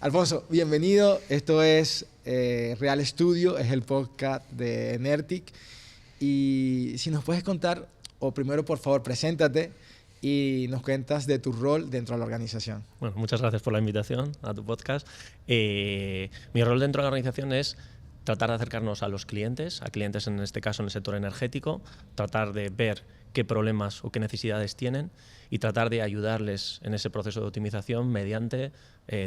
Alfonso, bienvenido. Esto es Real Studio, es el podcast de Nertic. Y si nos puedes contar, o primero por favor, preséntate y nos cuentas de tu rol dentro de la organización. Bueno, muchas gracias por la invitación a tu podcast. Mi rol dentro de la organización es tratar de acercarnos a los clientes, a clientes en este caso en el sector energético, tratar de ver qué problemas o qué necesidades tienen y tratar de ayudarles en ese proceso de optimización mediante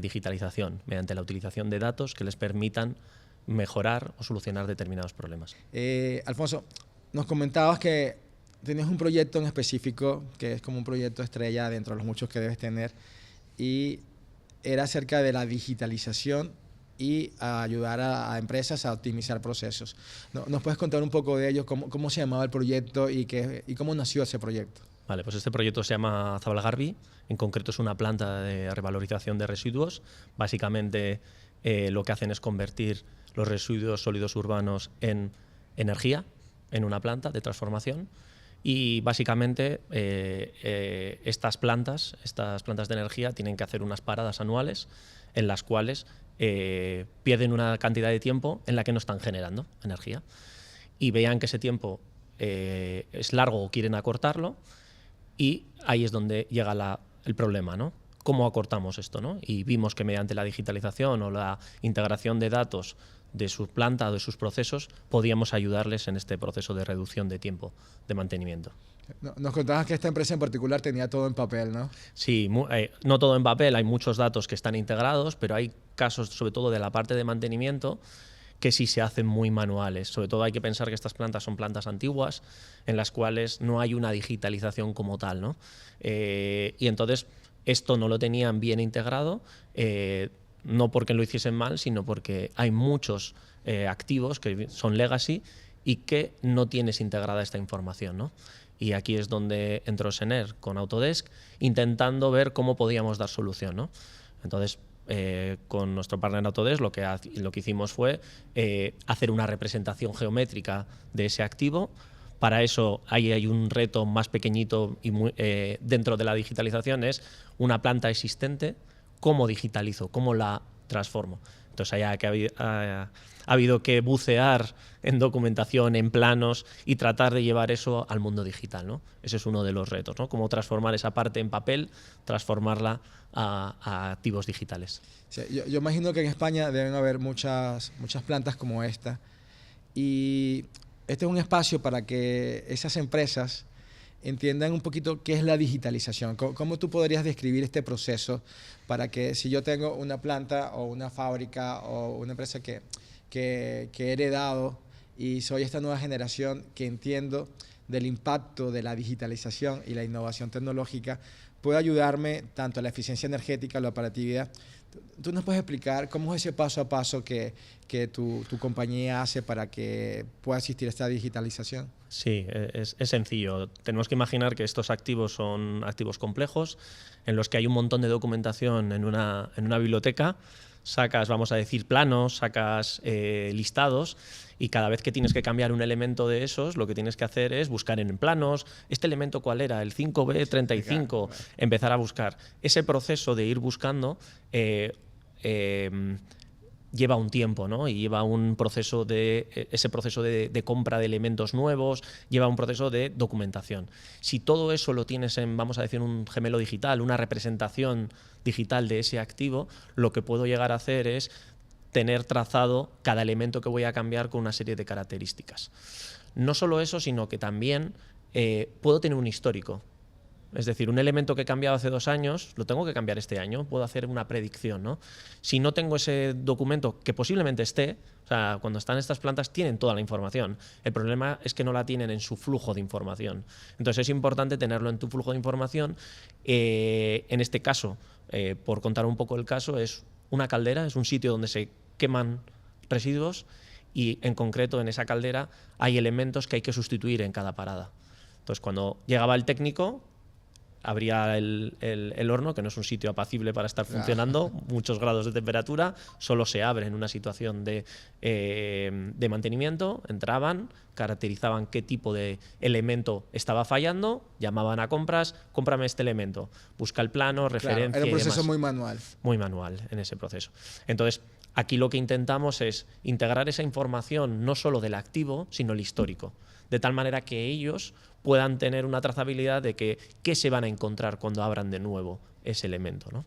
digitalización, mediante la utilización de datos que les permitan mejorar o solucionar determinados problemas. Alfonso, nos comentabas que tenías un proyecto en específico que es como un proyecto estrella dentro de los muchos que debes tener y era acerca de la digitalización y a ayudar a empresas a optimizar procesos. ¿Nos puedes contar un poco de ello? ¿Cómo se llamaba el proyecto y cómo nació ese proyecto? Vale, pues este proyecto se llama Zabalagarbi. En concreto es una planta de revalorización de residuos. Básicamente lo que hacen es convertir los residuos sólidos urbanos en energía en una planta de transformación. Y básicamente estas plantas de energía tienen que hacer unas paradas anuales en las cuales pierden una cantidad de tiempo en la que no están generando energía. Y vean que ese tiempo es largo o quieren acortarlo, y ahí es donde llega el problema, ¿no? ¿Cómo acortamos esto, ¿no? Y vimos que mediante la digitalización o la integración de datos de su planta o de sus procesos podíamos ayudarles en este proceso de reducción de tiempo de mantenimiento. Nos contabas que esta empresa en particular tenía todo en papel, ¿no? Sí, no todo en papel, hay muchos datos que están integrados, pero hay casos, sobre todo de la parte de mantenimiento, que sí se hacen muy manuales. Sobre todo hay que pensar que estas plantas son plantas antiguas, en las cuales no hay una digitalización como tal, ¿no? Y entonces esto no lo tenían bien integrado, no porque lo hiciesen mal, sino porque hay muchos activos que son legacy y que no tienes integrada esta información, ¿no? Y aquí es donde entró Sener con Autodesk, intentando ver cómo podíamos dar solución, ¿no? Entonces, con nuestro partner Autodesk lo que hicimos fue hacer una representación geométrica de ese activo. Para eso hay un reto más pequeñito y dentro de la digitalización es una planta existente, ¿cómo digitalizo? ¿Cómo la transformo? Entonces ha habido que bucear en documentación, en planos y tratar de llevar eso al mundo digital, ¿no? Ese es uno de los retos, ¿no? Cómo transformar esa parte en papel, transformarla a activos digitales. Sí, yo imagino que en España deben haber muchas plantas como esta y este es un espacio para que esas empresas entiendan un poquito qué es la digitalización. ¿Cómo tú podrías describir este proceso para que si yo tengo una planta o una fábrica o una empresa que he heredado y soy esta nueva generación que entiendo del impacto de la digitalización y la innovación tecnológica, puede ayudarme tanto a la eficiencia energética, a la operatividad? ¿Tú nos puedes explicar cómo es ese paso a paso que tu compañía hace para que pueda existir esta digitalización? Sí, es sencillo. Tenemos que imaginar que estos activos son activos complejos en los que hay un montón de documentación en una biblioteca. Sacas, vamos a decir, planos, sacas listados, y cada vez que tienes que cambiar un elemento de esos, lo que tienes que hacer es buscar en planos, ¿este elemento cuál era? El 5B35, empezar a buscar. Ese proceso de ir buscando lleva un tiempo, ¿no? Y lleva un proceso ese proceso de compra de elementos nuevos, lleva un proceso de documentación. Si todo eso lo tienes en, vamos a decir, un gemelo digital, una representación digital de ese activo, lo que puedo llegar a hacer es tener trazado cada elemento que voy a cambiar con una serie de características. No solo eso, sino que también puedo tener un histórico. Es decir, un elemento que he cambiado hace 2 años, lo tengo que cambiar este año, puedo hacer una predicción, ¿no? Si no tengo ese documento, que posiblemente esté, o sea, cuando están estas plantas tienen toda la información, el problema es que no la tienen en su flujo de información. Entonces es importante tenerlo en tu flujo de información. En este caso, por contar un poco el caso, es una caldera, es un sitio donde se queman residuos y en concreto en esa caldera hay elementos que hay que sustituir en cada parada. Entonces cuando llegaba el técnico, abría el horno, que no es un sitio apacible para estar funcionando, muchos grados de temperatura, solo se abre en una situación de mantenimiento, entraban, caracterizaban qué tipo de elemento estaba fallando, llamaban a compras, cómprame este elemento, busca el plano, referencia. Era un proceso y demás. muy manual. Muy manual en ese proceso. Entonces, aquí lo que intentamos es integrar esa información no solo del activo, sino el histórico, de tal manera que ellos puedan tener una trazabilidad de qué se van a encontrar cuando abran de nuevo ese elemento, ¿no?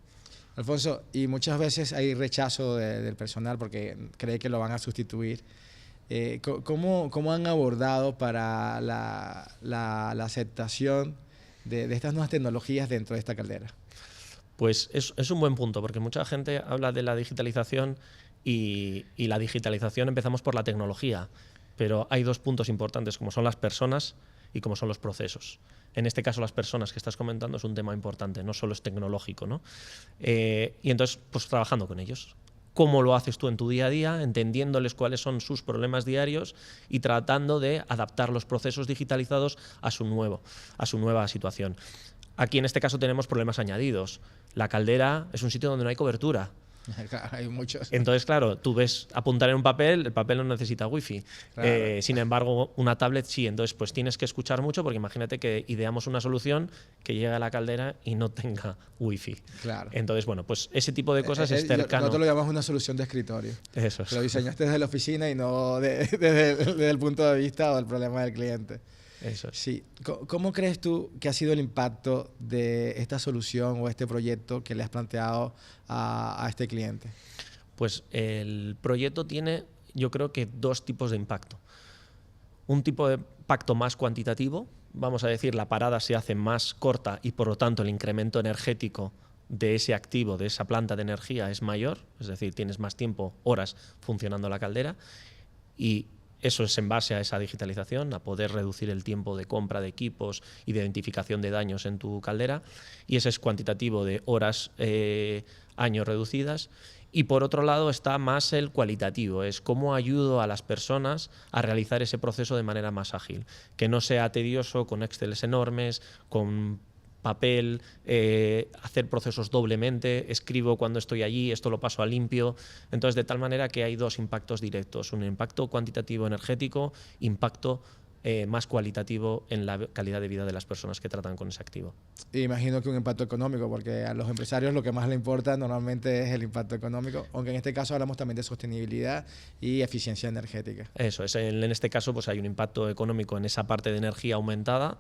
Alfonso, y muchas veces hay rechazo del personal porque cree que lo van a sustituir. ¿Cómo han abordado para la aceptación de estas nuevas tecnologías dentro de esta caldera? Pues es un buen punto, porque mucha gente habla de la digitalización y la digitalización empezamos por la tecnología, pero hay dos puntos importantes, como son las personas y como son los procesos. En este caso, las personas que estás comentando es un tema importante, no solo es tecnológico, ¿no? Y entonces, pues trabajando con ellos. ¿Cómo lo haces tú en tu día a día? Entendiéndoles cuáles son sus problemas diarios y tratando de adaptar los procesos digitalizados a su nueva situación. Aquí en este caso tenemos problemas añadidos. La caldera es un sitio donde no hay cobertura. Hay muchos. Entonces, claro, tú ves apuntar en un papel, el papel no necesita wifi. Claro. Sin embargo, una tablet sí. Entonces, pues tienes que escuchar mucho, porque imagínate que ideamos una solución que llegue a la caldera y no tenga wifi. Claro. Entonces, bueno, pues ese tipo de cosas es cercano. Nosotros lo llamamos una solución de escritorio. Eso es. Lo diseñaste desde la oficina y no desde el punto de vista o del problema del cliente. Eso es. Sí. ¿Cómo crees tú que ha sido el impacto de esta solución o este proyecto que le has planteado a este cliente? Pues el proyecto tiene, yo creo que dos tipos de impacto. Un tipo de impacto más cuantitativo, vamos a decir, la parada se hace más corta y por lo tanto el incremento energético de ese activo, de esa planta de energía es mayor, es decir, tienes más tiempo, horas funcionando la caldera, y eso es en base a esa digitalización, a poder reducir el tiempo de compra de equipos y de identificación de daños en tu caldera, y ese es cuantitativo de horas, años reducidas. Y por otro lado está más el cualitativo, es cómo ayudo a las personas a realizar ese proceso de manera más ágil, que no sea tedioso, con Exceles enormes, con papel, hacer procesos doblemente, escribo cuando estoy allí, esto lo paso a limpio. Entonces, de tal manera que hay dos impactos directos, un impacto cuantitativo energético, impacto más cualitativo en la calidad de vida de las personas que tratan con ese activo. Y imagino que un impacto económico, porque a los empresarios lo que más les importa normalmente es el impacto económico, aunque en este caso hablamos también de sostenibilidad y eficiencia energética. Eso es, en este caso pues hay un impacto económico en esa parte de energía aumentada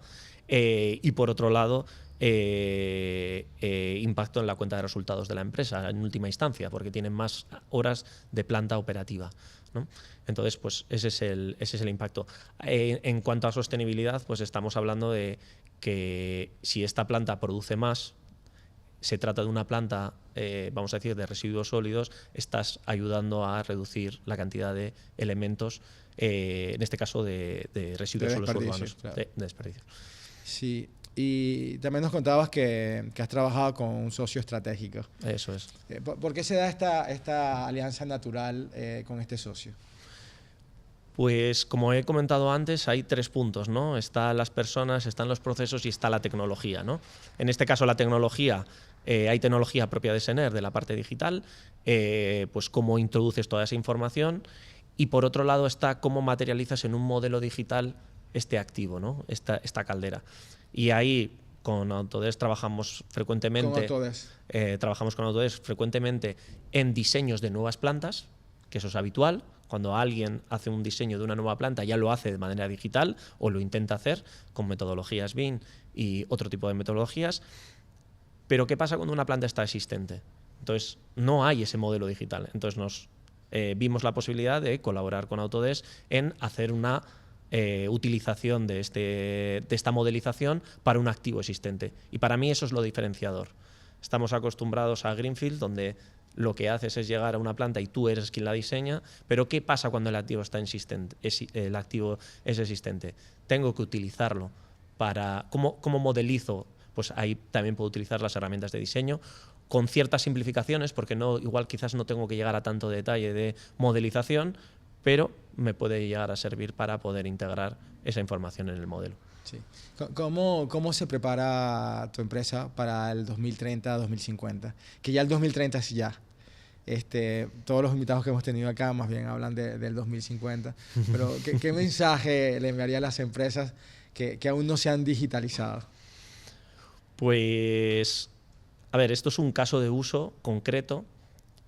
y por otro lado impacto en la cuenta de resultados de la empresa en última instancia, porque tienen más horas de planta operativa, ¿no? Entonces, pues ese es el impacto. En cuanto a sostenibilidad, pues estamos hablando de que si esta planta produce más, se trata de una planta, vamos a decir, de residuos sólidos, estás ayudando a reducir la cantidad de elementos, en este caso de residuos sólidos urbanos, claro. de desperdicio. Sí. Y también nos contabas que has trabajado con un socio estratégico. Eso es. ¿Por qué se da esta alianza natural con este socio? Pues como he comentado antes, hay tres puntos, ¿no? Están las personas, están los procesos y está la tecnología, ¿no? En este caso la tecnología, hay tecnología propia de Sener, de la parte digital, pues cómo introduces toda esa información, y por otro lado está cómo materializas en un modelo digital este activo, ¿no? Esta caldera. Y ahí con Autodesk trabajamos frecuentemente. ¿Con Autodesk? Trabajamos con Autodesk frecuentemente en diseños de nuevas plantas, que eso es habitual. Cuando alguien hace un diseño de una nueva planta ya lo hace de manera digital o lo intenta hacer con metodologías BIM y otro tipo de metodologías. Pero ¿qué pasa cuando una planta está existente? Entonces no hay ese modelo digital. Entonces vimos la posibilidad de colaborar con Autodesk en hacer una utilización de esta modelización para un activo existente. Y para mí eso es lo diferenciador. Estamos acostumbrados a Greenfield, donde lo que haces es llegar a una planta y tú eres quien la diseña, pero ¿qué pasa cuando el activo está existente? El activo es existente. Tengo que utilizarlo para... ¿Cómo modelizo? Pues ahí también puedo utilizar las herramientas de diseño con ciertas simplificaciones, porque igual quizás no tengo que llegar a tanto detalle de modelización, pero me puede llegar a servir para poder integrar esa información en el modelo. Sí. ¿Cómo se prepara tu empresa para el 2030, 2050? Que ya el 2030 es ya. Todos los invitados que hemos tenido acá más bien hablan del 2050. Pero, ¿qué mensaje le enviaría a las empresas que aún no se han digitalizado? Pues, a ver, esto es un caso de uso concreto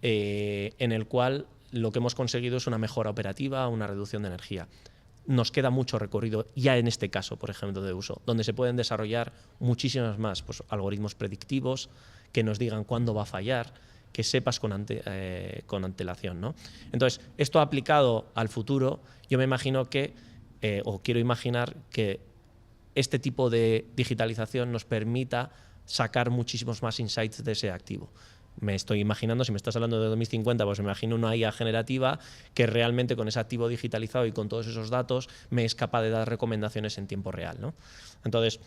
en el cual lo que hemos conseguido es una mejora operativa, una reducción de energía. Nos queda mucho recorrido ya en este caso, por ejemplo, de uso, donde se pueden desarrollar muchísimas más, pues, algoritmos predictivos que nos digan cuándo va a fallar, que sepas con antelación, ¿no? Entonces, esto aplicado al futuro, yo me imagino que, o quiero imaginar que este tipo de digitalización nos permita sacar muchísimos más insights de ese activo. Me estoy imaginando, si me estás hablando de 2050, pues me imagino una IA generativa que realmente con ese activo digitalizado y con todos esos datos me es capaz de dar recomendaciones en tiempo real, ¿no? Entonces,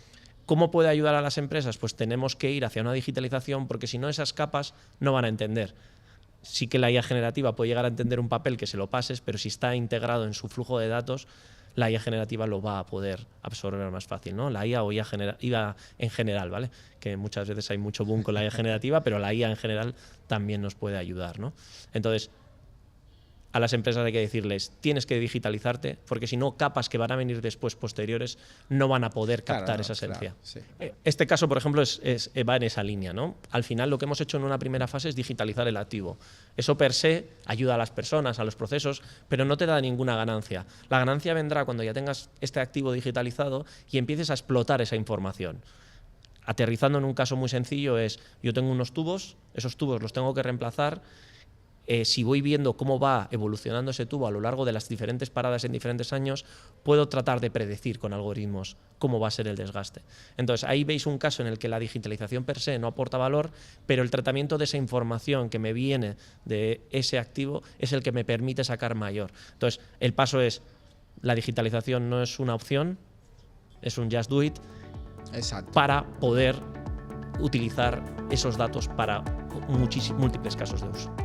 ¿cómo puede ayudar a las empresas? Pues tenemos que ir hacia una digitalización, porque si no, esas capas no van a entender. Sí que la IA generativa puede llegar a entender un papel que se lo pases, pero si está integrado en su flujo de datos, la IA generativa lo va a poder absorber más fácil, ¿no? La IA o IA en general, ¿vale? Que muchas veces hay mucho boom con la IA generativa, pero la IA en general también nos puede ayudar, ¿no? Entonces, a las empresas hay que decirles, tienes que digitalizarte, porque si no, capas que van a venir después, posteriores, no van a poder captar esa esencia. Claro, sí. Este caso, por ejemplo, va en esa línea, ¿no? Al final, lo que hemos hecho en una primera fase es digitalizar el activo. Eso per se ayuda a las personas, a los procesos, pero no te da ninguna ganancia. La ganancia vendrá cuando ya tengas este activo digitalizado y empieces a explotar esa información. Aterrizando en un caso muy sencillo es, yo tengo unos tubos, esos tubos los tengo que reemplazar. Si voy viendo cómo va evolucionando ese tubo a lo largo de las diferentes paradas en diferentes años, puedo tratar de predecir con algoritmos cómo va a ser el desgaste. Entonces, ahí veis un caso en el que la digitalización per se no aporta valor, pero el tratamiento de esa información que me viene de ese activo es el que me permite sacar mayor. Entonces, el paso es, la digitalización no es una opción, es un just do it. Exacto. Para poder utilizar esos datos para múltiples casos de uso.